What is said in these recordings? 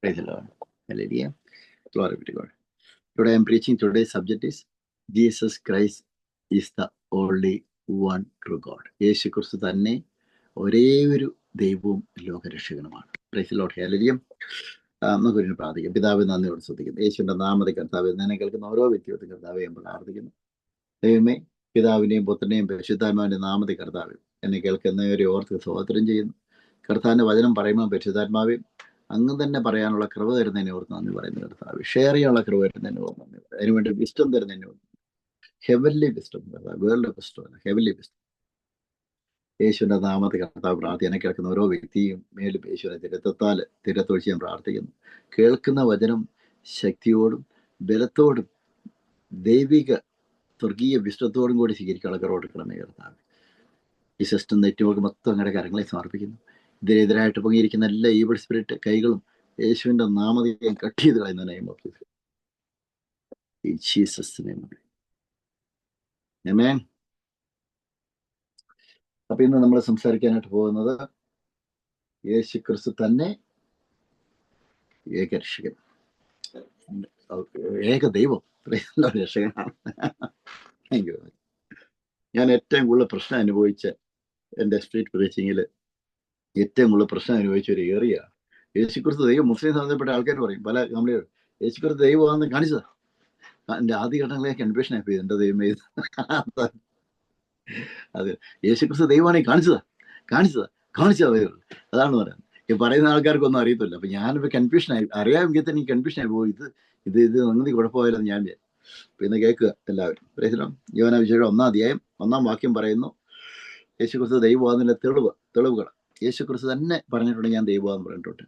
Praise the Lord. Hallelujah. Glory be to God. Today I am preaching. Today's subject is Jesus Christ is the only one true God. യേശു ക്രിസ്തു തന്നെ ഒരേ ഒരു ദൈവവും ലോകരക്ഷകനുമാണ്. Praise the Lord. Hallelujah. നമുക്കൊരു പ്രാർത്ഥിക്കാം. പിതാവ് നന്ദിയോട് ശ്രദ്ധിക്കുന്നു. യേശുവിന്റെ നാമത്തെ കർത്താവ് എന്നെ കേൾക്കുന്ന ഓരോ വ്യക്തികൾക്കും കർത്താവെ ഞാൻ പ്രാർത്ഥിക്കുന്നു. ദൈവമേ, പിതാവിനെയും പുത്രനെയും പരിശുദ്ധാത്മാവിന്റെ നാമത്തെ കർത്താവ് എന്നെ കേൾക്കുന്നവരെ ഓർത്ത് സ്തോത്രം ചെയ്യുന്നു. കർത്താവിന്റെ വചനം പറയുമ്പോൾ പരിശുദ്ധാത്മാവെ അങ്ങ് തന്നെ പറയാനുള്ള കൃപ തരുന്നതിനെ ഓർത്ത് നന്ദി പറയുന്നു. കർത്താവ് ഷെയർ ചെയ്യാനുള്ള കൃപ തരുന്നതിനെ ഓർത്ത് നന്ദി പറയുന്നു. അതിനുവേണ്ടി വിസ്റ്റം തരുന്നതിനെ ഓർത്ത് heavenly wisdom, world wisdom, heavenly wisdom. യേശുവിന്റെ നാമത്തെ കർത്താവ് പ്രാർത്ഥന കേൾക്കുന്ന ഓരോ വ്യക്തിയും മേലും യേശുവിനെ തിരത്തൊഴിച്ച് ഞാൻ പ്രാർത്ഥിക്കുന്നു. കേൾക്കുന്ന വചനം ശക്തിയോടും ബലത്തോടും ദൈവിക സ്വർഗീയ വിഷ്ടത്തോടും കൂടി സ്വീകരിക്കാനുള്ള കറവെടുക്കണമേ കർത്താവ്. ഈ സിസ്റ്റം നെറ്റ്വർക്ക് മൊത്തം അങ്ങയുടെ കരങ്ങളെ സമർപ്പിക്കുന്നു. ഇതിനെതിരായിട്ട് പൊങ്ങിയിരിക്കുന്ന എല്ലാ ഈവിൾ സ്പിരിറ്റ് കൈകളും യേശുവിന്റെ നാമത്തെ കട്ട് ചെയ്ത് കളയുന്ന നെയിം ഓഫ് ജീസസ് നെയിം. ആമേൻ. അപ്പൊ ഇന്ന് നമ്മൾ സംസാരിക്കാനായിട്ട് പോകുന്നത് യേശു ക്രിസ്തു തന്നെ ഏകരക്ഷകൻ, ഏക ദൈവം രക്ഷകനാണ്. ഞാൻ ഏറ്റവും കൂടുതൽ പ്രശ്നം അനുഭവിച്ച എൻ്റെ സ്ട്രീറ്റ് പ്രീച്ചിങ്ങിൽ ഏറ്റവും കൂടുതൽ പ്രശ്നം അനുഭവിച്ച ഒരു ഏറിയ യേശുക്രിസ്തു ദൈവം. മുസ്ലിം സംബന്ധപ്പെട്ട ആൾക്കാർ പറയും, പല കമ്പനികൾ യേശുക്രിസ്തു ദൈവമാണെന്ന് കാണിച്ചതാ. എൻ്റെ ആദ്യഘട്ടങ്ങളിലേക്ക് കൺഫ്യൂഷൻ ആയിപ്പോയി. എൻ്റെ ദൈവമേ, അത് യേശുക്രിസ്തു ദൈവമാണെങ്കിൽ കാണിച്ചതാ ദൈവം. അതാണ് പറയുന്നത്. ഈ പറയുന്ന ആൾക്കാർക്കൊന്നും അറിയത്തില്ല. അപ്പൊ ഞാനിപ്പോ കൺഫ്യൂഷനായി, അറിയാമെങ്കിൽ തന്നെ എനിക്ക് കൺഫ്യൂഷനായി പോയി. ഇത് അങ്ങനെ കുഴപ്പമായാലും ഞാൻ പിന്നെ കേൾക്കുക എല്ലാവരും. യോഹന്നാൻ വിശേഷം 1-ാം അധ്യായം 1-ാം വാക്യം പറയുന്നു, യേശുക്രിസ്തു ദൈവമാണെന്നുള്ള തെളിവുകൾ യേശുക്രിസ്തു തന്നെ പറഞ്ഞിട്ടുണ്ട്. ഞാൻ ദൈവമാണെന്ന് പറഞ്ഞിട്ടുണ്ട്.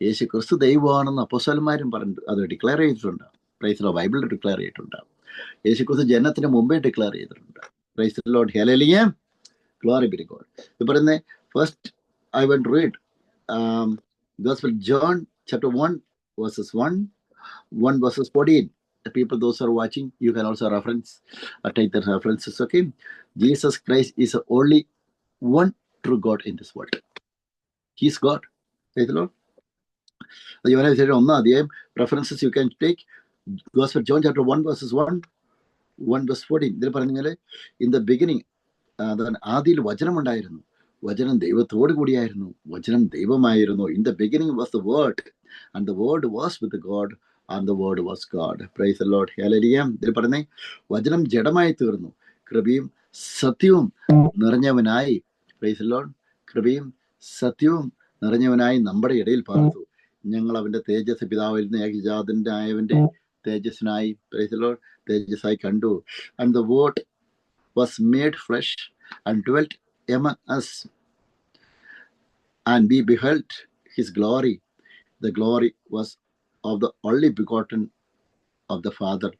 യേശുക്രിസ്തു ദൈവമാണെന്ന് അപ്പോസ്തലന്മാരും പറഞ്ഞിട്ട് അത് ഡിക്ലെയർ ചെയ്തിട്ടുണ്ട്. Praise the Lord. ബൈബിളിൽ ഡിക്ലെയർ ചെയ്തിട്ടുണ്ട്. യേശുക്രിസ്തു ജനത്തിന് മുമ്പേ ഡിക്ലെയർ ചെയ്തിട്ടുണ്ട്. Praise the Lord. Hallelujah. Glory be to God. ഇത് പറയുന്നത് first I want to read Gospel John chapter 1 verses 1 verses 14. The people, those who are watching, you can also take the references. Okay, Jesus Christ is the only one true God in this world. He is God. Praise the Lord. Yohana said 1-ാം അധ്യായം references you can take. Gospel John chapter 1 verses 1 verse 14. ഇതിൽ പറഞ്ഞാൽ in the beginning, ആദിയിൽ വചനം ഉണ്ടായിരുന്നു, വചനം ദൈവത്തോട് കൂടിയായിരുന്നു, വചനം ദൈവമായിരുന്നു. In the beginning was the word and the word was with God and the word was God. Praise the Lord. Hallelujah. ഇതിൽ പറഞ്ഞേ വചനം ജഡമായി തീർന്നു, കൃപയും സത്യവും നിറഞ്ഞവനായി. Price the Lord. കൃപയും സത്യവും നിറഞ്ഞവനായി നമ്മുടെ ഇടയിൽ പാർത്തു. ഞങ്ങൾ അവന്റെ തേജസ്, പിതാവിൽ നിന്ന് ഏകജാതന്റെ ആയവന്റെ തേജസ്സിനായി, പ്രൈസ് ദി ലോർഡ്, തേജസ്സായി കണ്ടു. And the word was made flesh and dwelt among us, and we beheld his glory. The glory was of the only begotten of the Father,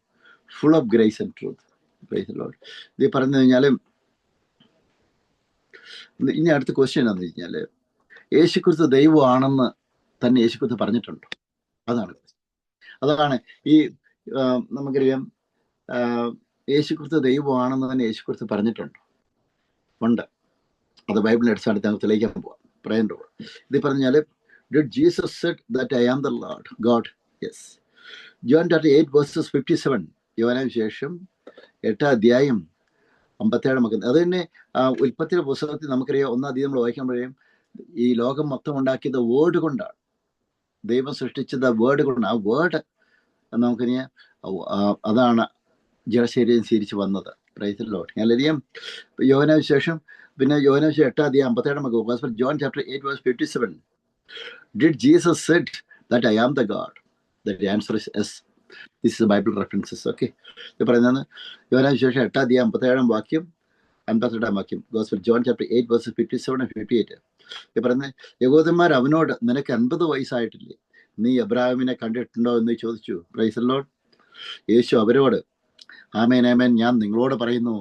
full of grace and truth. Praise the Lord. ഇത് പറഞ്ഞു കഴിഞ്ഞാൽ ഇനി അടുത്ത question എന്താണെന്ന് വെച്ചാല്, യേശുക്രിസ്തു ദൈവമാണെന്ന് തന്നെ യേശുക്രിസ്തു പറഞ്ഞിട്ടുണ്ടോ? അതാണ് ഈ നമുക്കറിയാം, യേശുക്രിസ്തു ദൈവമാണെന്ന് തന്നെ യേശുക്രിസ്തു പറഞ്ഞിട്ടുണ്ടോ? ഉണ്ട്. അത് ബൈബിളിന്റെ അടിസ്ഥാനത്തിൽ ഞങ്ങൾ തെളിയിക്കാൻ പോവാം. പറയേണ്ട ഇത് പറഞ്ഞാല്, did Jesus said that I am the Lord God? Yes. John 8 verses 57. യോഹന്നാൻ വിശേഷം 8-ാം അധ്യായം 57. അത് തന്നെ ഉൽപ്പത്തിയുടെ പുസ്തകത്തിൽ നമുക്കറിയാം, 1-ാം അധ്യായം നമ്മൾ വായിക്കുമ്പോഴേ ഈ ലോകം മൊത്തം ഉണ്ടാക്കിയത് വേർഡ് കൊണ്ടാണ്. ദൈവം സൃഷ്ടിച്ചത് വേർഡ് കൊണ്ടാണ്. ആ വേർഡ് നമുക്കറിയാം, അതാണ് ജഡശരീരം സ്വീകരിച്ച് വന്നത്. Price the Lord. ഹല്ലേലൂയ. യോഹന്നാൻ വിശേഷം, പിന്നെ യോഹന്നാൻ വിശേഷം 8-ാം അധ്യായം 57. Gospel John chapter 8 verse 57. Did Jesus said that I am the God? The answer is yes. This is the Bible references. Okay. ഇത് പറയുന്നത് യോഹന്നാൻ വിശേഷം 8-ാം അധ്യായം 57-ാം വാക്യം 58-ാം വാക്യം. Gospel John chapter 8 verses 57 and 58. ഇത് പറയുന്നത്, യഹൂദന്മാർ അവനോട്, നിനക്ക് 50 വയസ്സായിട്ടില്ലേ? നീ അബ്രാഹാമിനെ കണ്ടിട്ടുണ്ടോ എന്ന് ചോദിച്ചു. Praise the Lord. യേശു അവരോട്, ആമേൻ ആമേൻ, ഞാൻ നിങ്ങളോട് പറയുന്നു,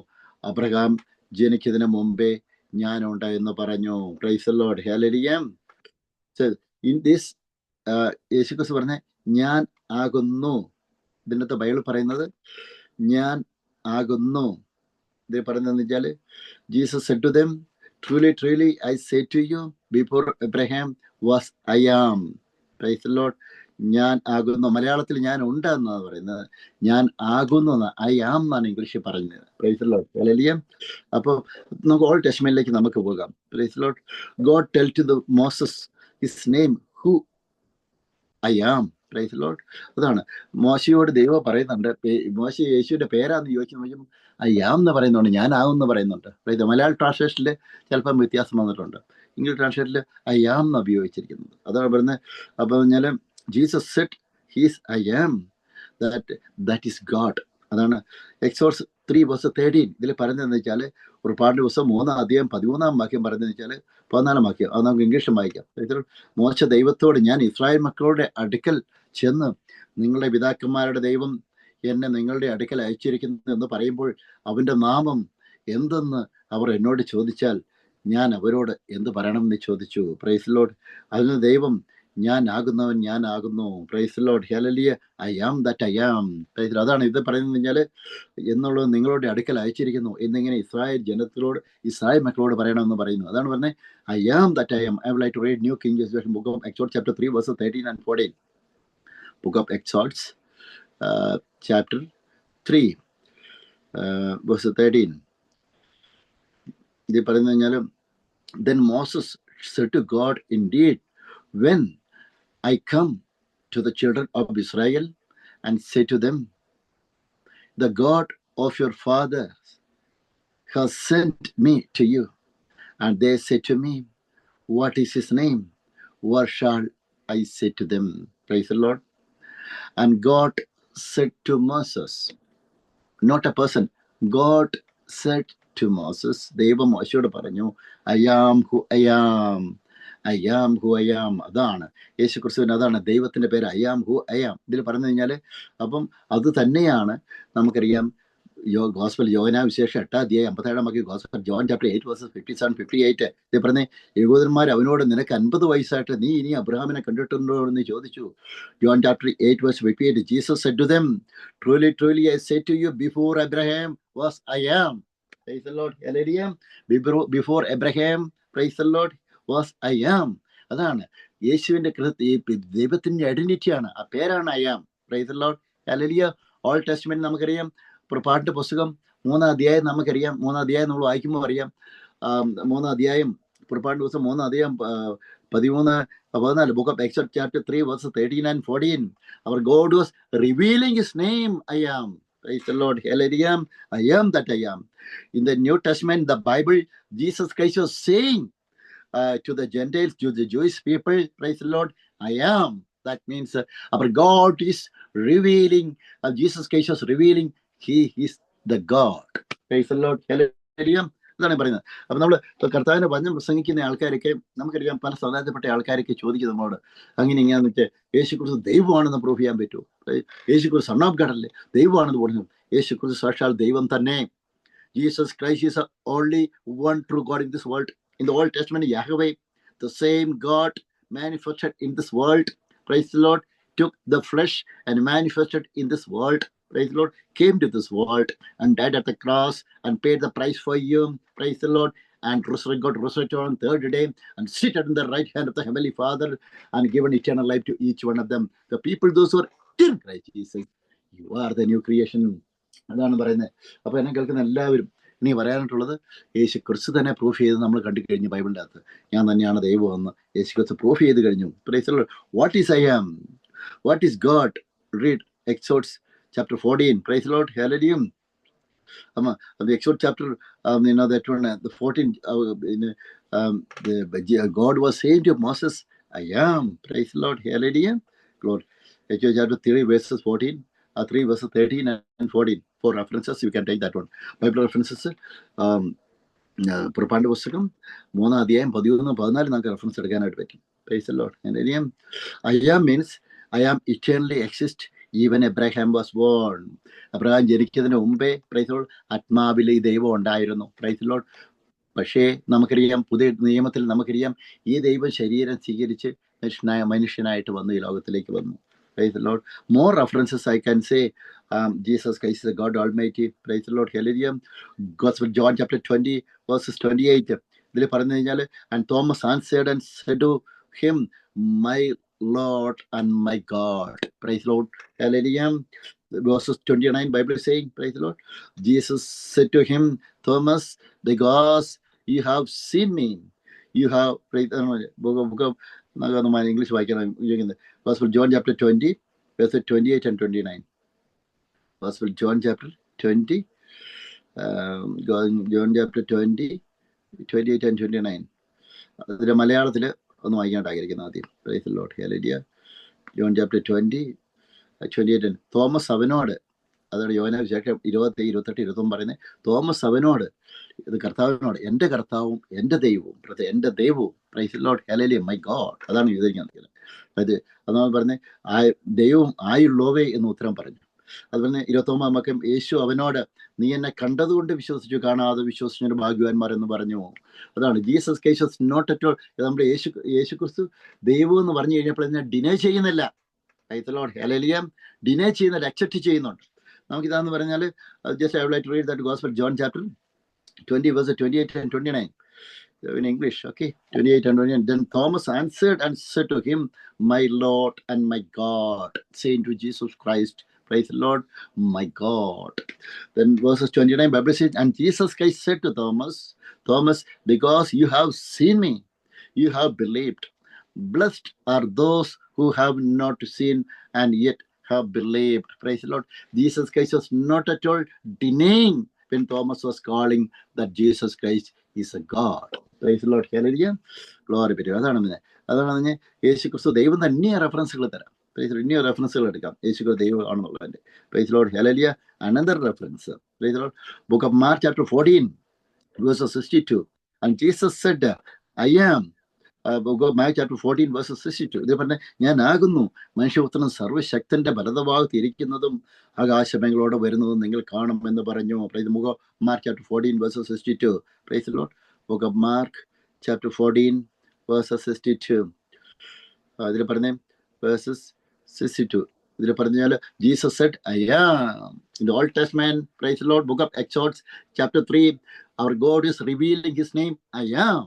അബ്രഹാം ജനിക്കുന്നതിന് മുമ്പേ ഞാനുണ്ട് എന്ന് പറഞ്ഞു. Price the Lord. Hallelujah. In this യേശുക്രിസ്തു പറഞ്ഞ ഞാൻ ആകുന്നു. ഇതിനകത്ത് ബൈബിൾ പറയുന്നത് ഞാൻ ആകുന്നു. ഇത് പറയുന്നതെന്ന് വെച്ചാല്, Jesus said to them, truly truly I say to you, before Abraham was I am. Praise the Lord. ഞാൻ ആകുന്നു. മലയാളത്തിൽ ഞാൻ ഉണ്ട് എന്നാണ് പറയുന്നത്, ഞാൻ ആകുന്നു എന്ന്, ഐ ആം എന്നാണ് ഇംഗ്ലീഷിൽ പറയുന്നത്. Praise the Lord. ഹല്ലേലൂയ. അപ്പോൾ നമുക്ക് ഓൾഡ് ടെസ്റ്റ്മെന്റിലേക്ക് നമുക്ക് പോകാം. Praise the lord. God tell to the Moses his name who I am. Praise the lord. അതാണ് മോശയോട് ദൈവം പറയുന്നുണ്ട്. മോശ യേശുവിന്റെ പേരാന്ന് ചോദിക്കുമ്പോൾ ഐ ആം എന്ന് പറയുന്നുണ്ട്, ഞാൻ ആകും എന്ന് പറയുന്നുണ്ട്. മലയാളം ട്രാൻസ്ലേഷനിൽ ചിലപ്പം വ്യത്യാസം വന്നിട്ടുണ്ട്. ഇംഗ്ലീഷ് ട്രാൻസ്ലേഷനിൽ ഐ ആം എന്ന് ഉപയോഗിച്ചിരിക്കുന്നത്. അതാണ് പറയുന്നത്. അപ്പോൾ പറഞ്ഞാൽ Jesus said he's I am, that is God. അതാണ് എക്സോഡ്സ് 3:13. ഇതിൽ പറയുന്നതെന്ന് വെച്ചാൽ പുറപ്പാടിന്റെ പുസ്തകം 3:13 പറയുന്നതെന്ന് വെച്ചാൽ 14 അത് നമുക്ക് ഇംഗ്ലീഷിൽ വായിക്കാം. മോശ ദൈവത്തോട്, ഞാൻ ഇസ്രായേൽ മക്കളുടെ അടുക്കൽ ചെന്ന് നിങ്ങളുടെ പിതാക്കന്മാരുടെ ദൈവം എന്നെ നിങ്ങളുടെ അടുക്കൽ അയച്ചിരിക്കുന്നു എന്ന് പറയുമ്പോൾ അവന്റെ നാമം എന്തെന്ന് അവർ എന്നോട് ചോദിച്ചാൽ ഞാൻ അവരോട് എന്ത് പറയണമെന്ന് ചോദിച്ചു. Praise the lord. അതിന് ദൈവം ഞാൻ ആകുന്നവൻ ഞാൻ ആകുന്നു. Praise the Lord. Hallelujah. I am that I am. Praise the lord. അതാണ് ഇത് പറയുന്നത് കഴിഞ്ഞാൽ എന്നുള്ളത് നിങ്ങളുടെ അടുക്കൽ അയച്ചിരിക്കുന്നു എന്നിങ്ങനെ ഇസ്രായേൽ ജനത്തിലോട്, ഇസ്രായേൽ മക്കളോട് പറയണമെന്ന് പറയുന്നു. അതാണ് പറഞ്ഞത് I am that I am. I would like to read New King James version, book of Exodus chapter 3:13 and 14. Book of Exodus chapter 3 verse 13. ഇത് പറയുന്നത് കഴിഞ്ഞാൽ then Moses said to God, indeed, when I come to the children of Israel and say to them, the God of your fathers has sent me to you, and they say to me, what is his name? What shall I say to them? Praise the Lord. And God said to Moses, not a person, God said to Moses, ദൈവം മോശയോട് പറഞ്ഞു, I am who I am, I am who I am. അതാണ് യേശു ക്രിസ്തുവിന്, അതാണ് ദൈവത്തിന്റെ പേര്, I am who I am. ഇതിൽ പറഞ്ഞു കഴിഞ്ഞാൽ അപ്പം അത് തന്നെയാണ് നമുക്കറിയാം. ഗോസ്പൽ യോഹന്നാ വിശേഷം 8:57 ഗോസ്പൽ ജോൺ ചാപ്റ്റർ 8:57-58. ഇത് പറഞ്ഞ യഹൂദന്മാർ അവനോട്, നിനക്ക് 50 വയസ്സായിട്ട് നീ ഇനി അബ്രഹാമിനെ കണ്ടിട്ടുണ്ടോ എന്ന് ചോദിച്ചു. John chapter 8:58, Jesus said to them, truly truly I say to you, before Abraham was I am. Praise the Lord. Hallelujah. Before Abraham, praise the Lord, was I am. അതാണ് യേശുവിന്റെ ദൈവത്തിന്റെ ഐഡന്റിറ്റിയാണ്, ആ പേരാണ് I am. Praise the Lord. Hallelujah. Old testament നമുക്കറിയാം. പുറപ്പാടിന്റെ പുസ്തകം 3 നമുക്കറിയാം. 3 നമ്മൾ വായിക്കുമ്പോൾ അറിയാം. 3 പുറപ്പാടിന്റെ പുസ്തകം 13-14. Book of Exodus chapter 3:13 and 14. Our God was revealing his name, I am. Praise the Lord. Hallelujah. I am that I am. In the New Testament, the Bible, Jesus Christ was saying to the Gentiles, to the Jewish people, praise the Lord, I am. That means our God is revealing, Jesus Christ was revealing, he is the God. Praise the Lord. Hallelujah. അതാണ് പറയുന്നത്. അപ്പൊ നമ്മൾ കർത്താവിന്റെ വചനം പ്രസംഗിക്കുന്ന ആൾക്കാരൊക്കെ നമുക്കറിയാം, പല സമുദായത്തിൽപ്പെട്ട ആൾക്കാരൊക്കെ ചോദിക്കും നമ്മളോട്, അങ്ങനെ ഇങ്ങനെയാന്ന് വെച്ചാൽ യേശു ക്രിസ്തു ദൈവമാണെന്ന് പ്രൂവ് ചെയ്യാൻ പറ്റുമോ? യേശു ക്രിസ്തു സൺ ഓഫ് ഗോഡ് അല്ലേ, ദൈവമാണെന്ന് പറഞ്ഞു. യേശു ക്രിസ്തു സാക്ഷാൽ ദൈവം തന്നെ. Jesus Christ is only one true God in this world. In the Old Testament, Yahweh, the same God manifested in this world, praise the Lord, took the flesh and manifested in this world, praise the Lord, came to this world and died at the cross and paid the price for you, praise the Lord, and got resurrected on third day and seated in the right hand of the Heavenly Father and given eternal life to each one of them. The people, those who are in Christ Jesus, you are the new creation. അതാണ് പറയുന്നത്. അപ്പൊ എന്നെ കേൾക്കുന്ന എല്ലാവരും ഇനി പറയാനായിട്ടുള്ളത്, യേശു ക്രിസ്തു തന്നെ പ്രൂഫ് ചെയ്ത് നമ്മൾ കണ്ടു കഴിഞ്ഞു. ബൈബിളിൻ്റെ അകത്ത് ഞാൻ തന്നെയാണ് ദൈവമെന്ന് യേശു ക്രിസ്തു പ്രൂഫ് ചെയ്ത് കഴിഞ്ഞു. What is I am, what is God? Read Exodus chapter 14. Praise the Lord. Hallelujah. The Exodus chapter, that one, the 14, God was saying to Moses, I am. Praise the Lord. Hallelujah. Lord. Exodus chapter 3 verses 14, 3 verses 13 and 14. For references, you can take that one. Bible references, പുറപ്പാടിന്റെ പുസ്തകം 3:13-14 നമുക്ക് reference എടുക്കാനായിട്ട് പറ്റും. Praise the Lord. Hallelujah. I am means I am eternally exist. Even Abraham was born. Abraham ജനിക്കുന്നതിന് മുമ്പേ price the Lord ആത്മാവിൽ ഈ ദൈവം ഉണ്ടായിരുന്നു. Price the Lord. പക്ഷേ നമുക്കറിയാം, പുതിയ നിയമത്തിൽ നമുക്കറിയാം, ഈ ദൈവം ശരീരം സ്വീകരിച്ച് മനുഷ്യനായിട്ട് വന്നു, ഈ ലോകത്തിലേക്ക് വന്നു. Praise the Lord. More references I can say. Jesus Christ is the God Almighty. Praise the Lord. Hallelujah. Gospel John chapter 20 verses 28. ഇതിൽ പറഞ്ഞു കഴിഞ്ഞാൽ, and Thomas answered and said to him, my Lord and my God. Praise the Lord. Hallelujah. Verses 29, Bible is saying, praise the Lord. Jesus said to him, Thomas, because you have seen me, you have, book of English Gospel John chapter 20, verses 28 and 29. Gospel John chapter 20, John chapter 20, 28 and 29. അതിന്റെ മലയാളത്തിൽ ഒന്ന് വായിക്കാണ്ടായിരിക്കുന്നു ആദ്യം. Price the Lord. Hallelujah. John chapter 20, 28. Thomas അവനോട്, അതാണ് യോഹന്നാൻ സുവിശേഷം 27, 28, 29 പറയുന്നത്. Thomas അവനോട്, ഇത് കർത്താവിനോട്, എൻ്റെ കർത്താവും എൻ്റെ ദൈവവും, എൻ്റെ ദൈവവും, price the Lord, hallelujah, my God. അതാണ് വിവരിക്കുന്നത്. അതാണ് പറഞ്ഞത്, ദൈവവും ആയുള്ളോവേ എന്ന് ഉത്തരം പറഞ്ഞു. അതുപോലെ 29 വാക്യം, യേശു അവനോട്, നീ എന്നെ കണ്ടതുകൊണ്ട് വിശ്വസിച്ചു, കാണാതെ വിശ്വസിച്ചൊരു ഭാഗ്യവാന്മാർ എന്ന് പറഞ്ഞു. അതാണ് Jesus Christ not at all. നമ്മുടെ യേശു ക്രിസ്തു ദൈവം എന്ന് പറഞ്ഞു കഴിഞ്ഞപ്പോൾ ഇതിനെ ഡിനൈ ചെയ്യുന്നില്ല. ഹല്ലേലൂയ. ഡിനൈ ചെയ്യുന്നില്ല, അക്സെപ്റ്റ് ചെയ്യുന്നുണ്ട്. നമുക്കിതാന്ന് പറഞ്ഞാൽ, just I would like to read that gospel John chapter 20 verse 28 and 29 in English. Okay, 28 and 29. Then Thomas answered and said to him, my Lord and my God. Saying to Jesus Christ, praise the Lord, my God. Then verses 29, Bible says, and Jesus Christ said to Thomas, because you have seen me, you have believed. Blessed are those who have not seen and yet have believed. Praise the Lord. Jesus Christ was not at all denying when Thomas was calling that Jesus Christ is a God. Praise the Lord. Hallelujah. Glory be to God. അതാണ് യേശു ക്രിസ്തു ദൈവം തന്നെ റെഫറൻസുകൾ തരാം. ഇനി റെഫറൻസുകൾ എടുക്കാം. യേശു ദൈവം ആണെന്നുള്ളതിന്റെ. Praise Lord. Hallelujah. Another reference. Praise Lord. Book of Mark chapter 14 verses 62. And Jesus said, I am. Book of Mark chapter 14 verses 62. ഇത് പറഞ്ഞ, ഞാനാകുന്നു മനുഷ്യപുത്രൻ സർവ്വശക്തന്റെ വലതുഭാഗത്ത് ഇരിക്കുന്നതും ആകാശമേഘങ്ങളോടെ വരുന്നതും നിങ്ങൾ കാണും എന്ന് പറഞ്ഞു. Book of Mark chapter 14 verses 62. Praise Lord. Book of Mark chapter 14 verses 62. ഇതിൽ പറഞ്ഞേ verses 62. ഇതിൽ പറഞ്ഞാൽ Jesus said I am. In the Old Testament, praise the Lord, book of Exodus chapter 3, our God is revealing his name, I am.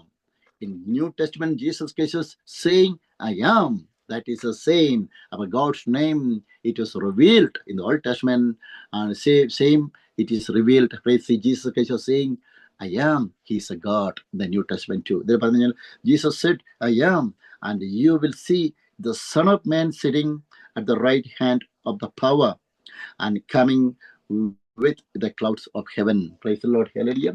In New Testament, Jesus Christ is saying I am. That is the same. Our God's name, it was revealed in the Old Testament, and same it is revealed. Praise the Jesus Christ is saying I am. He is a God in the New Testament too. ഇതിൽ പറഞ്ഞാൽ Jesus said I am, and you will see the Son of Man sitting at the right hand of the power and coming with the clouds of heaven. Praise the Lord. Hallelujah.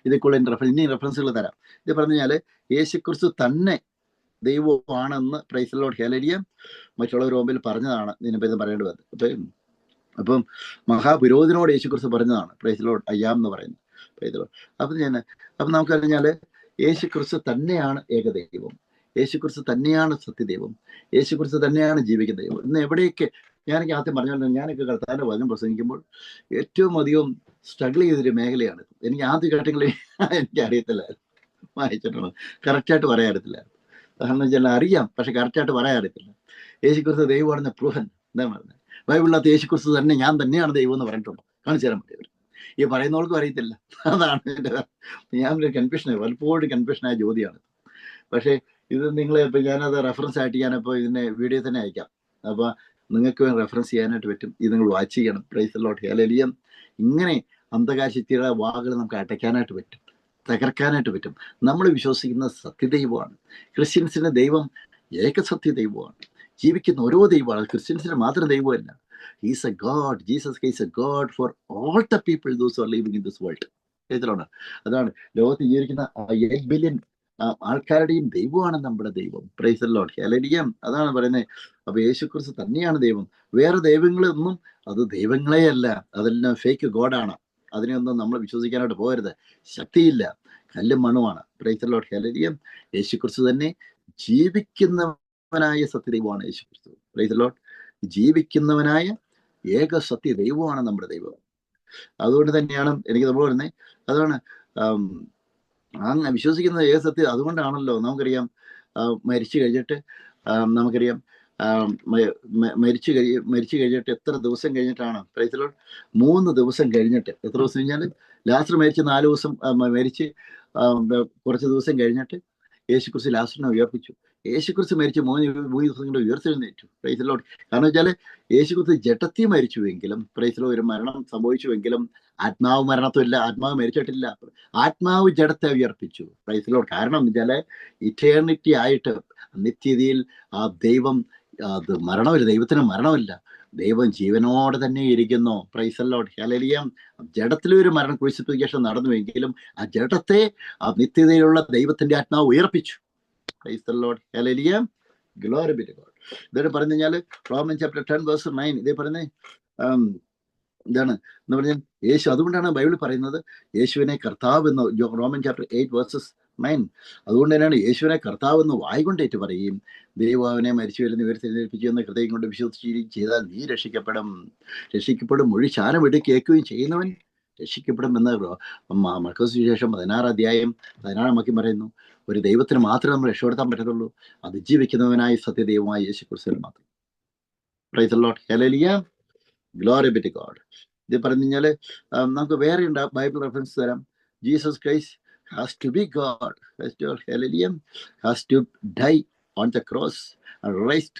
ഇതേക്കുള്ള ഇനി റെഫറൻസുകൾ തരാം. ഇത് പറഞ്ഞാൽ യേശുക്രിസ്തു തന്നെ ദൈവമാണെന്ന് price the Lord. Hallelujah. മറ്റുള്ളവർ മുമ്പിൽ പറഞ്ഞതാണ്. ഇതിനിപ്പോൾ ഇത് പറയേണ്ടി വന്നത്. അപ്പം മഹാപുരോഹിതനോട് യേശുക്രിസ്തു പറഞ്ഞതാണ് praise the lord I am എന്ന് പറയുന്നത്. Praise the lord. അപ്പം നമുക്ക് അറിഞ്ഞാൽ യേശുക്രിസ്തു തന്നെയാണ് ഏകദൈവം. യേശുക്രിസ്തു തന്നെയാണ് സത്യദൈവം. യേശുക്രിസ്തു തന്നെയാണ് ജീവിക്കുന്ന ദൈവം. ഇന്ന് എവിടെയൊക്കെ ഞാനൊക്കെ ആദ്യം പറഞ്ഞുകൊണ്ട് ഞാനൊക്കെ കർത്താവിൻ്റെ വചനം പ്രസംഗിക്കുമ്പോൾ ഏറ്റവും അധികം സ്ട്രഗിൾ ചെയ്തൊരു മേഖലയാണ്. എനിക്ക് ആദ്യ ഘട്ടങ്ങളിൽ എനിക്ക് അറിയത്തില്ലായിരുന്നു, വായിച്ചിട്ടുള്ളത് കറക്റ്റായിട്ട് പറയാൻ അറിയത്തില്ലായിരുന്നു. കാരണം വെച്ചാൽ അറിയാം, പക്ഷെ കറക്റ്റായിട്ട് പറയാൻ അറിയത്തില്ല. യേശുക്രിസ്തു ദൈവമാണെന്ന് പ്രൂവൻ എന്താ പറഞ്ഞത്? ബൈബിളിനകത്ത് യേശുക്രിസ്തു തന്നെ ഞാൻ തന്നെയാണ് ദൈവം എന്ന് പറഞ്ഞിട്ടുണ്ടോ? കാണിച്ചു തരാൻ പറ്റിയവർ. ഈ പറയുന്നവർക്കും അറിയത്തില്ല. അതാണ് എൻ്റെ ഞാനൊരു കൺഫ്യൂഷനായി, പലപ്പോഴും കൺഫ്യൂഷനായ ചോദ്യമാണ്. പക്ഷേ ഇത് നിങ്ങൾ ഇപ്പം ഞാനത് റെഫറൻസ് ആയിട്ട് ഞാനിപ്പോൾ ഇതിനെ വീഡിയോ തന്നെ അയക്കാം. അപ്പോൾ നിങ്ങൾക്ക് റെഫറൻസ് ചെയ്യാനായിട്ട് പറ്റും. ഇത് നിങ്ങൾ വാച്ച് ചെയ്യണം. Price the Lord. ഹല്ലേലൂയ. ഇങ്ങനെ അന്ധകാരശക്തിയുടെ വാക്കുകൾ നമുക്ക് അടയ്ക്കാനായിട്ട് പറ്റും, തകർക്കാനായിട്ട് പറ്റും. നമ്മൾ വിശ്വസിക്കുന്ന സത്യദൈവമാണ്. ക്രിസ്ത്യൻസിന്റെ ദൈവം ഏകസത്യ ദൈവമാണ്. ജീവിക്കുന്ന ഓരോ ദൈവമാണ്. ക്രിസ്ത്യൻസിന് മാത്രം ദൈവമല്ല. He's A God. Jesus is A God for all the people those are living in this world. അതാണ് ലോകത്ത് ജീവിക്കുന്ന 8 ബില്യൺ ആൾക്കാരുടെയും ദൈവമാണ് നമ്മുടെ ദൈവം. Price the Lord. ഹല്ലേലൂയ. അതാണ് പറയുന്നത്. അപ്പൊ യേശുക്രിസ്തു തന്നെയാണ് ദൈവം. വേറെ ദൈവങ്ങളൊന്നും അത് ദൈവങ്ങളേ അല്ല. അതെല്ലാം ഫേക്ക് ഗോഡാണ്. അതിനെയൊന്നും നമ്മൾ വിശ്വസിക്കാനായിട്ട് പോകരുത്. ശക്തിയില്ല, കല്ലും മണ്ണുമാണ്. Praise the Lord. Hallelujah. Yesukristu തന്നെ ജീവിക്കുന്നവനായ സത്യദൈവമാണ് യേശുക്രിസ്തു. Price the Lord. ജീവിക്കുന്നവനായ ഏക സത്യ ദൈവമാണ് നമ്മുടെ ദൈവം. അതുകൊണ്ട് തന്നെയാണ് എനിക്ക് നമ്മൾ പറയുന്നത്. അതാണ് അങ്ങനെ വിശ്വസിക്കുന്ന ഏക സത്യം. അതുകൊണ്ടാണല്ലോ നമുക്കറിയാം മരിച്ചു കഴിഞ്ഞിട്ട് നമുക്കറിയാം മരിച്ചു കഴിഞ്ഞിട്ട് എത്ര ദിവസം കഴിഞ്ഞിട്ടാണ്? Price the Lord. 3 ദിവസം കഴിഞ്ഞിട്ട്. എത്ര ദിവസം കഴിഞ്ഞാൽ? ലാസർ മരിച്ച് 4 ദിവസം മരിച്ച് കുറച്ച് ദിവസം കഴിഞ്ഞിട്ട് യേശുക്രിസ്തു ലാസറിനെ ഉയർപ്പിച്ചു. യേശുക്രിസ്തു മരിച്ചു 3 ദിവസം കൊണ്ട് ഉയർത്തെഴുന്നേറ്റു. Price the Lord. കാരണം വെച്ചാൽ യേശുക്രിസ്തു ജഡത്തിൽ മരിച്ചുവെങ്കിലും, പ്രൈസ് ദി ലോർഡ്, ഒരു മരണം സംഭവിച്ചുവെങ്കിലും ആത്മാവ് മരണത്തില്ല, ആത്മാവ് മരിച്ചിട്ടില്ല. ആത്മാവ് ജഡത്തെ ഉയർപ്പിച്ചു. Praise the Lord. കാരണം വെച്ചാൽ ഇറ്റേണിറ്റി ആയിട്ട് നിത്യതയിൽ ആ ദൈവം, അത് മരണമില്ല, ദൈവത്തിന് മരണമില്ല, ദൈവം ജീവനോടെ തന്നെ ഇരിക്കുന്നു. Praise the Lord. ഹല്ലേലൂയ. ജഡത്തിലൊരു മരണം ക്രൂസിഫിക്കേഷൻ നടന്നുവെങ്കിലും ആ ജഡത്തെ ആ നിത്യതയിലുള്ള ദൈവത്തിന്റെ ആത്മാവ് ഉയർപ്പിച്ചു. Praise the Lord. Hallelujah. Glory be to God. ഇതോടെ പറഞ്ഞു കഴിഞ്ഞാൽ റോമൻ ചാപ്റ്റർ 10 വേഴ്സ് 9 ഇതേ പറയുന്നേ ഇതാണ് എന്ന് പറഞ്ഞാൽ യേശു, അതുകൊണ്ടാണ് ബൈബിൾ പറയുന്നത് യേശുവിനെ കർത്താവ് എന്ന്, റോമൻ ചാപ്റ്റർ 8 വേഴ്സസ് 9. അതുകൊണ്ട് തന്നെയാണ് യേശുവിനെ കർത്താവ് എന്ന് വായ്കൊണ്ടേറ്റ് പറയുകയും ദൈവം അവനെ മരിച്ചുവരുന്ന ഉയർത്തെഴുന്നേൽപ്പിച്ചു എന്ന ഹൃദയം കൊണ്ട് വിശ്വസിക്കുകയും ചെയ്താൽ നീ രക്ഷിക്കപ്പെടും. മൊഴി ശാനം എടുത്ത് കേൾക്കുകയും ചെയ്യുന്നവൻ രക്ഷിക്കപ്പെടും എന്ന് മർക്കോസ് സുവിശേഷം 16 അധ്യായം 16 വാക്യം പറയുന്നു. ഒരു ദൈവത്തിന് മാത്രമേ നമ്മൾ രക്ഷപ്പെടുത്താൻ പറ്റത്തുള്ളൂ, അത് ജീവിക്കുന്നവനായ സത്യദൈവമായ യേശുക്രിസ്തുവിൽ മാത്രം. Praise the Lord. Hallelujah. Glory be to God. ഇത് പറഞ്ഞു കഴിഞ്ഞാൽ നമുക്ക് വേറെ ബൈബിൾ റെഫറൻസ് തരാം. Jesus Christ has to be God, hallelujah, has to die on the cross and raised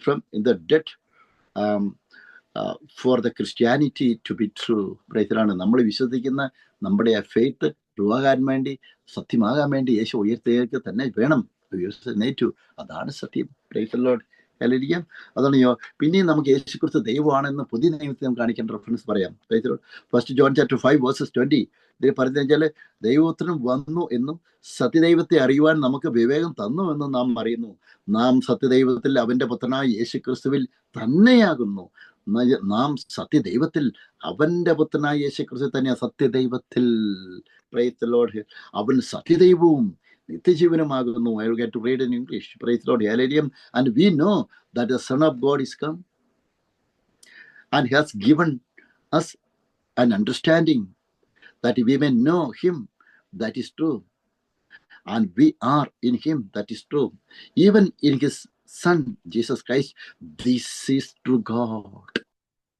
from the dead for the Christianity to be true. പ്രൈസലാണ് നമ്മൾ വിശ്വസിക്കുന്ന നമ്മുടെ ആ ഫെയ്ത്ത് ട്രൂവാകാൻ വേണ്ടി, സത്യമാകാൻ വേണ്ടി യേശു ഉയർത്തേക്ക് തന്നെ വേണം. ഉയർത്തേറ്റു, അതാണ് സത്യം. Price the Lord. ഹല്ലേലൂയ. അതാണ് പിന്നെയും നമുക്ക് യേശുക്രിസ്തു ദൈവമാണെന്ന് പുതിയ നിയമത്തിൽ നമുക്ക് കാണിക്കേണ്ട റെഫറൻസ് പറയാം. Price the Lord. 1 John chapter 5 verses 20 ഇതിൽ പറഞ്ഞു വെച്ചാൽ ദൈവത്തിനും വന്നു എന്നും സത്യദൈവത്തെ അറിയുവാൻ നമുക്ക് വിവേകം തന്നു എന്നും നാം അറിയുന്നു. നാം സത്യദൈവത്തിൽ അവന്റെ പുത്രനായ യേശുക്രിസ്തുവിൽ തന്നെയാകുന്നു. നാം സത്യദൈവത്തിൽ, അവന്റെ പുത്രനായ യേശുക്രിസ്തു തന്നെയാ സത്യദൈവത്തിൽ. Price the Lord. അവൻ സത്യദൈവവും നിത്യജീവനുമാകുന്നു. I will get to read in English. Praise the Lord. Hallelujah. And we know that the Son of God is come and has given us an understanding that we may know him that is true, and we are in him that is true, even in his Son Jesus Christ. This is true God.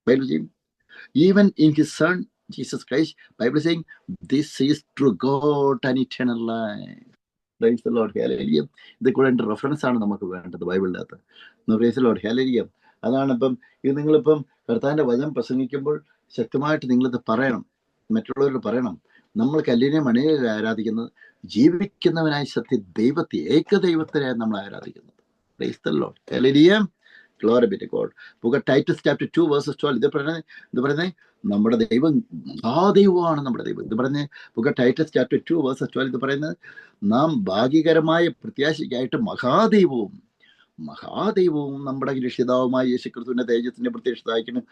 Bible saying, even in his Son Jesus Christ, Bible saying, this is true God and eternal life. Praise the Lord. Hallelujah. ഇത് കൂടെ reference ആണ് നമുക്ക് വേണ്ടത് ബൈബിളിനകത്ത്. Praise the Lord. Hallelujah. അതാണ് ഇപ്പം ഇത് നിങ്ങളിപ്പം കർത്താവിന്റെ വചനം പ്രസംഗിക്കുമ്പോൾ ശക്തമായിട്ട് നിങ്ങളിത് പറയണം, മറ്റുള്ളവരോട് പറയണം. നമ്മൾ കല്ലിനെ മണിയെ ആരാധിക്കുന്നത് ജീവിക്കുന്നവനായ സത്യ ദൈവത്തെ, ഏകദൈവത്തിനെയാണ് നമ്മൾ ആരാധിക്കുന്നത്. Praise the Lord. Hallelujah. Glory be to God. Book of Titus chapter 2 verses 12 ഇത് പറയുന്നത് നമ്മുടെ ദൈവം മഹാദൈവമാണ്. നമ്മുടെ ദൈവം ഇത് പറയുന്നത് book of Titus chapter 2 verses 12 ഇത് പറയുന്നത് നാം ഭാഗ്യകരമായ പ്രത്യാശയ്ക്കായിട്ട് മഹാദൈവവും നമ്മുടെ രക്ഷിതാവുമായ യേശുക്രിസ്തുവിന്റെ തേജസ്സിന്റെ പ്രത്യക്ഷതായിക്കണം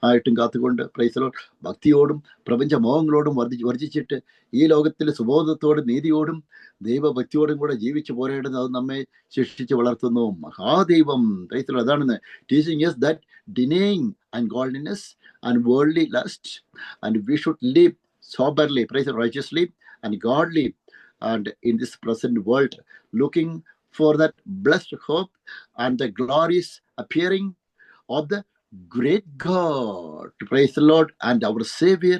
ആയിട്ടും കാത്തുകൊണ്ട്, പ്രൈസ് ദി ലോർഡ്, ഭക്തിയോടും പ്രപഞ്ച മോഹങ്ങളോടും വർജിച്ചിട്ട് ഈ ലോകത്തിൽ സുബോധത്തോടും നീതിയോടും ദൈവഭക്തിയോടും കൂടെ ജീവിച്ചു പോരേണ്ടത് അത് നമ്മെ ശിക്ഷിച്ച് വളർത്തുന്നു. മഹാദൈവം. Praise the lord. അതാണ് teaching us that denying ungodliness and worldly lust, and we should live soberly, praise the righteously and godly, and in this present world, looking for that blessed hope and the glorious appearing of the great God, praise the Lord, and our Savior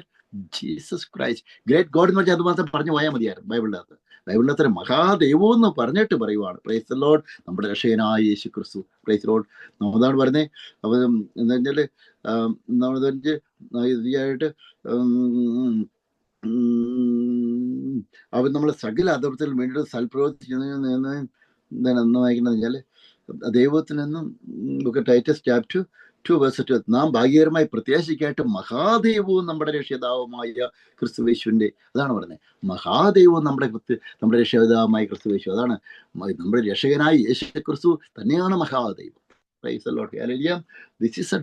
Jesus Christ. Great God എന്ന് പറഞ്ഞാൽ അത് മാത്രം പറഞ്ഞു പോയാൽ മതിയായിരുന്നു. ബൈബിളിനകത്ത് മഹാദൈവം എന്ന് പറഞ്ഞിട്ട് പറയുവാണ്. Price the Lord. നമ്മുടെ രക്ഷകനായ യേശു ക്രിസ്തു. Price the Lord. നമ്മളതാണ് പറഞ്ഞത്. അപ്പം എന്താ വെച്ചാൽ നമ്മളായിട്ട് അവൻ നമ്മളെ സകല അധർമ്മത്തിൽ വേണ്ടിയിട്ട് സൽപ്രവർത്തിക്കുന്നതെന്ന് എന്താണ് വായിക്കുന്നത് വെച്ചാൽ ദൈവത്തിനെന്നും ബുക്ക് ടൈറ്റസ് ചാപ്റ്റർ 2 വേഴ്സ് 2 നാം ഭാഗ്യകരമായി പ്രത്യാശയ്ക്കായിട്ട് മഹാദൈവവും നമ്മുടെ രക്ഷിതാവുമായ ക്രിസ്തുയേശുവിന്റെ, അതാണ് പറയുന്നത്, മഹാദൈവവും നമ്മുടെ രക്ഷിതാവുമായ ക്രിസ്തുയേശു, അതാണ് നമ്മുടെ രക്ഷകനായ യേശു ക്രിസ്തു തന്നെയാണ് മഹാദൈവം. Praise the Lord. Hallelujah. This is a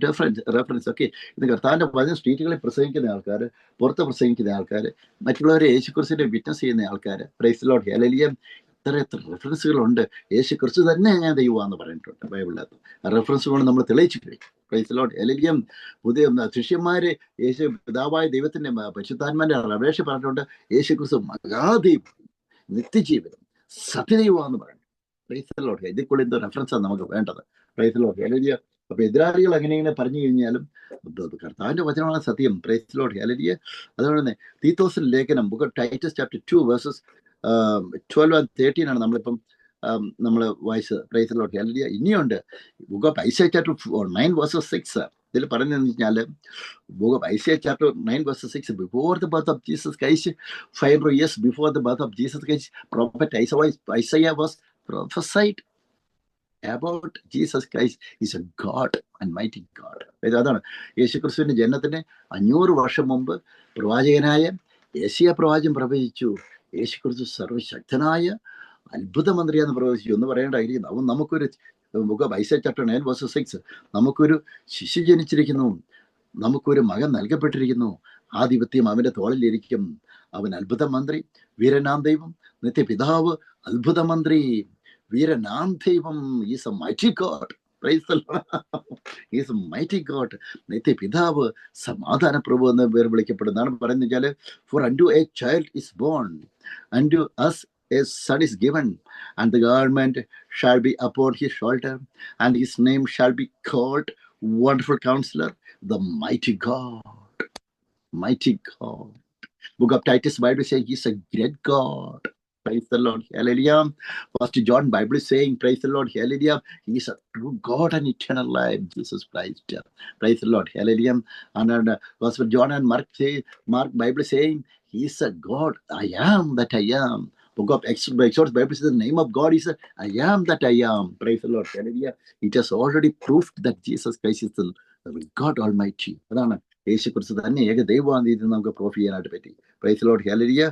reference. Okay. ഇത് കർത്താവിന്റെ വചനം സ്ട്രീറ്റുകളിൽ പ്രസംഗിക്കുന്ന ആൾക്കാർ, പുറത്ത് പ്രസംഗിക്കുന്ന ആൾക്കാർ, മറ്റുള്ളവരെ യേശു ക്രിസ്തുവിനെ വിറ്റ്നസ് ചെയ്യുന്ന ആൾക്കാർ. Price the Lord. ഹല്ലേലൂയ. എത്ര റെഫറൻസുകളുണ്ട്. യേശു ക്രിസ്തു തന്നെ ഞാൻ ദൈവമാണെന്ന് പറഞ്ഞിട്ടുണ്ട് ബൈബിളിനകത്ത്. ആ റെഫറൻസ് കൊണ്ട് നമ്മൾ തെളിയിച്ചു കഴിഞ്ഞു. Price the Lord. ഹല്ലേലൂയ. പുതിയ ശിഷ്യന്മാര് യേശു പിതാവായ ദൈവത്തിന്റെ പരിശുദ്ധാത്മാന്റെ അപേക്ഷ പറഞ്ഞിട്ടുണ്ട്. യേശു ക്രിസ്തു മഹാദൈവം, നിത്യജീവനം, സത്യദൈവമാണെന്ന് പറയുന്നത്. Praise the Lord. ഇതിൽ കൂടെ എന്തോ റെഫറൻസാണ് നമുക്ക് വേണ്ടത്. Price the Lord. ഹല്ലേലൂയ. അപ്പൊ എതിരാളികൾ അങ്ങനെ പറഞ്ഞു കഴിഞ്ഞാലും കർത്താവിന്റെ വചനമാണ് സത്യം. Price the Lord. ഹല്ലേലൂയ. അതുകൊണ്ട് തന്നെ തീത്തോസിന്റെ ലേഖനം book of Titus chapter 2 verses 12 and 13 ആണ് നമ്മളിപ്പം നമ്മൾ വായിച്ചത്. Price the Lord. ഹല്ലേലൂയ. ഇനിയുണ്ട് ബുക്ക് ഓഫ് ഐസയ ചാപ്റ്റർ 9:6. ഇതിൽ പറയുന്നതെന്ന് വെച്ചാൽ book of Isaiah chapter 9:6, before the birth of Jesus Christ, 500 years before the birth of Jesus Christ, prophet Isaiah was prophesied about Jesus Christ is a God and mighty God. അതാണ് യേശുക്രിസ്തുവിന്റെ ജനനത്തിന് 500 വർഷം മുമ്പ് പ്രവാചകനായ യെശയ്യാ പ്രവാചകൻ പ്രവചിച്ചു യേശുക്രിസ്തു സർവശക്തനായ അത്ഭുത മന്ത്രിയാന്ന് പ്രവചിച്ചു എന്ന് പറയേണ്ടായിരിക്കുന്നു. അവൻ നമുക്കൊരു ബുക്ക് ഓഫ് ഐസയ ചാപ്റ്റർ 9:6, നമുക്കൊരു ശിശു ജനിച്ചിരിക്കുന്നു, നമുക്കൊരു മകൻ നൽകപ്പെട്ടിരിക്കുന്നു, ആധിപത്യം അവന്റെ തോളിലിരിക്കും, അവൻ അത്ഭുത മന്ത്രി, വീരനാം ദൈവം, നിത്യപിതാവ്, അത്ഭുത മന്ത്രി, വീരനാം ദൈവം. Is a mighty God. Praise the lord. Is a mighty God. നിത്യപിതാവ്, സമാധാന പ്രഭു എന്ന് പേർ വിളിക്കപ്പെടുന്നതാണ് പറയുന്നത് വെച്ചാല്, for unto a child is born, unto us a son is given, and the government shall be upon his shoulder, and his name shall be called Wonderful Counselor, the Mighty God. Mighty God. Book of Titus Bible says he's a great God. Praise the Lord. Hallelujah. First John Bible is saying, praise the Lord. Hallelujah. He is a true God and eternal life, Jesus Christ. Praise the Lord. Hallelujah. And Gospel John and Mark Bible is saying, he is a God. I am that I am. Book of Exodus Bible says the name of God is I am that I am. Praise the Lord. Hallelujah. It has already proved that Jesus Christ is the God Almighty. അതാണ് യേശുക്രിസ്തു തന്നെ ഏക ദൈവമാണ്. ഇത് നമുക്ക് proof ചെയ്യാനായിട്ട് പറ്റി. Price the Lord. Hallelujah.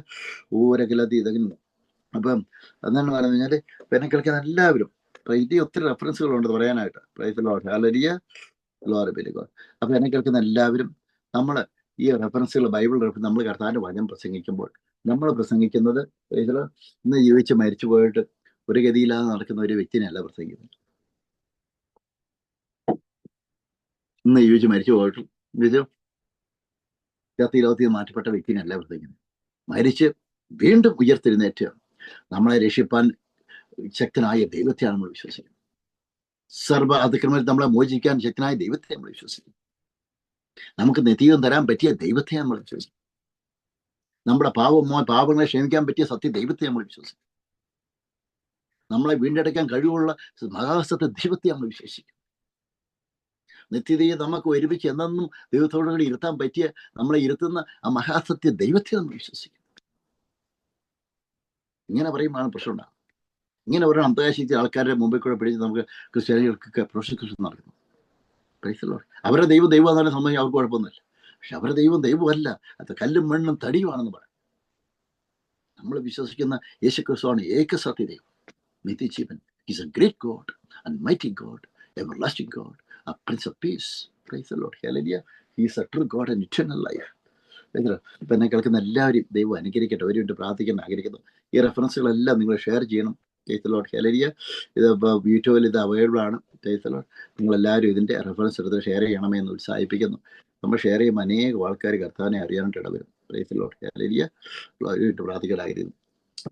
ഊരകലതീതകൻ. അപ്പം എന്താണ് പറഞ്ഞു കഴിഞ്ഞാല് എന്നെ കേൾക്കുന്ന എല്ലാവരും, ഇതിൽ ഒത്തിരി റെഫറൻസുകളുണ്ട് പറയാനായിട്ട്. Praise the Lord. Hallelujah. Glory be to God. അപ്പൊ എന്നെ കേൾക്കുന്ന എല്ലാവരും നമ്മൾ ഈ റെഫറൻസുകൾ, ബൈബിൾ റെഫറൻസ്, നമ്മൾ കർത്താവിന്റെ വചനം പ്രസംഗിക്കുമ്പോൾ നമ്മൾ പ്രസംഗിക്കുന്നത് ഇന്ന് ജീവിച്ച് മരിച്ചു പോയിട്ട് ഒരു ഗതിയില്ലാതെ നടക്കുന്ന ഒരു വ്യക്തിനെയല്ല പ്രസംഗിക്കുന്നത്. ഇന്ന് ജീവിച്ച് മരിച്ചു പോയിട്ട് ലോകത്തിൽ മാറ്റപ്പെട്ട വ്യക്തിനെയല്ല പ്രസംഗിക്കുന്നത്. മരിച്ച് വീണ്ടും ഉയർത്തെഴുന്നേറ്റ് നമ്മളെ രക്ഷിപ്പാൻ ശക്തനായ ദൈവത്തെയാണ് നമ്മൾ വിശ്വസിക്കുന്നത്. സർവ്വ അതിക്രമത്തിൽ നമ്മളെ മോചിക്കാൻ ശക്തനായ ദൈവത്തെ നമ്മൾ വിശ്വസിക്കുന്നു. നമുക്ക് നിത്യവും തരാൻ പറ്റിയ ദൈവത്തെ നമ്മൾ വിശ്വസിക്കും. നമ്മുടെ പാപങ്ങളെ ക്ഷമിക്കാൻ പറ്റിയ സത്യ ദൈവത്തെ നമ്മൾ വിശ്വസിക്കും. നമ്മളെ വീണ്ടെടുക്കാൻ കഴിവുള്ള മഹാസത്യ ദൈവത്തെ നമ്മൾ വിശ്വസിക്കും. നിത്യതയെ നമുക്ക് ഒരുമിച്ച് എന്നെന്നും ദൈവത്തോടുകൂടി ഇരുത്താൻ പറ്റിയ, നമ്മളെ ഇരുത്തുന്ന ആ മഹാസത്യ ദൈവത്തെ നമ്മൾ വിശ്വസിക്കും. ഇങ്ങനെ പറയുമ്പോഴാണ് പ്രശ്നം ഉണ്ടാകും. ഇങ്ങനെ ഒരു അന്തകാശിച്ച ആൾക്കാരുടെ മുമ്പിൽ കൂടെ പിടിച്ച് നമുക്ക് ക്രിസ്ത്യാനികൾക്കൊക്കെ പ്രോസിക്യൂഷൻ നടക്കുന്നു. അവരുടെ ദൈവം എന്നാലും സംബന്ധിച്ച് അവർക്ക് കുഴപ്പമൊന്നുമില്ല. പക്ഷെ അവരുടെ ദൈവമല്ല, അത് കല്ലും മണ്ണും തടിയുമാണെന്ന് പറയും. നമ്മൾ വിശ്വസിക്കുന്ന യേശുക്രിസ്തുവാണ് ഏകസത്യ ദൈവം, നിത്യജീവൻ. Is A great God and mighty God, everlasting God, a Prince of Peace. Praise the Lord. Hallelujah. He is a true God and eternal life. ഇപ്പൊ എന്നെ കേൾക്കുന്ന എല്ലാവരും ദൈവം അനുഗ്രഹിക്കട്ടെ. ഒരു വേണ്ടി പ്രാർത്ഥിക്കാൻ ആഗ്രഹിക്കുന്നു. ഈ റെഫറൻസുകളെല്ലാം നിങ്ങൾ ഷെയർ ചെയ്യണം. Price the Lord. ഹല്ലേലൂയ. ഇത് യൂട്യൂബിൽ ഇത് അവൈലബിൾ ആണ്. Price the Lord. നിങ്ങളെല്ലാവരും ഇതിന്റെ റെഫറൻസ് എടുത്ത് ഷെയർ ചെയ്യണമെന്ന് ഉത്സാഹിപ്പിക്കുന്നു. നമ്മൾ ഷെയർ ചെയ്യുമ്പോൾ അനേകം ആൾക്കാർ കർത്താവിനെ അറിയാനായിട്ട് ഇടവരും. Praise the Lord. ഹല്ലേലൂയ. ഒരു വേണ്ടി പ്രാർത്ഥിക്കാൻ ആഗ്രഹിക്കുന്നു.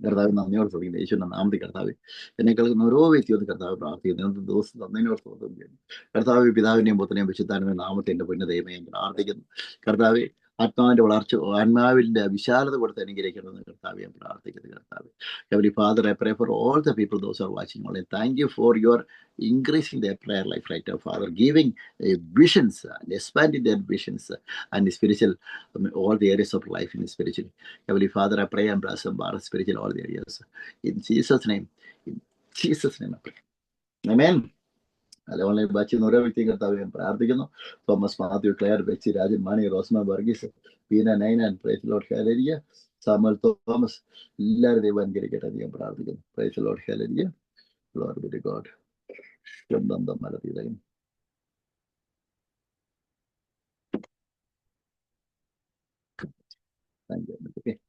കർത്താവ് നന്ദിയോട് തുടങ്ങി യേശുവിന്റെ നാമത്തിൽ കർത്താവ് എന്നെ കേൾക്കുന്ന ഓരോ വ്യക്തിയോട് കർത്താവ് പ്രാർത്ഥിക്കുന്നു. ദിവസം നന്ദിയോട് സ്തോത്രം ചെയ്യുന്നു. കർത്താവ് പിതാവിനെയും പുത്രനെയും വിശുദ്ധാത്മാവിന്റെ നാമത്തെ എന്റെ പൊന്നു ദൈവമേ പ്രാർത്ഥിക്കുന്നു. കർത്താവ് ആത്മാവിന്റെ വളർച്ച, ആത്മാവിന്റെ വിശാലത കൊടുത്ത് അനുഗ്രഹിക്കണമെന്ന് കർത്താവ് ഞാൻ പ്രാർത്ഥിക്കുന്നു. കർത്താവ് Heavenly Father, I pray for all the people those who are watching online. Thank you for your increasing their prayer life right now, Father, giving visions and expanding their visions and spiritual, all the areas of life in spiritual. Heavenly Father, I pray and bless and bar spiritual all the areas. In Jesus' name I pray. Amen. അല്ല online ബാച്ചിൽ ഓരോ വ്യക്തിയും കർത്താവ് ഞാൻ പ്രാർത്ഥിക്കുന്നു. Thomas Mathew, Claire, Bechi, Rajan, Mani, Rosma, Varghese, Peena, Ninan, praise the Lord. Hallelujah. Samuel Thomas, എല്ലാവരും ദൈവം അനുഗ്രഹിക്കട്ടെ എന്ന് ഞാൻ പ്രാർത്ഥിക്കുന്നു. Praise the Lord. Hallelujah. Glory be to God. സ്വന്തം മലതീതകൻ. Thank you.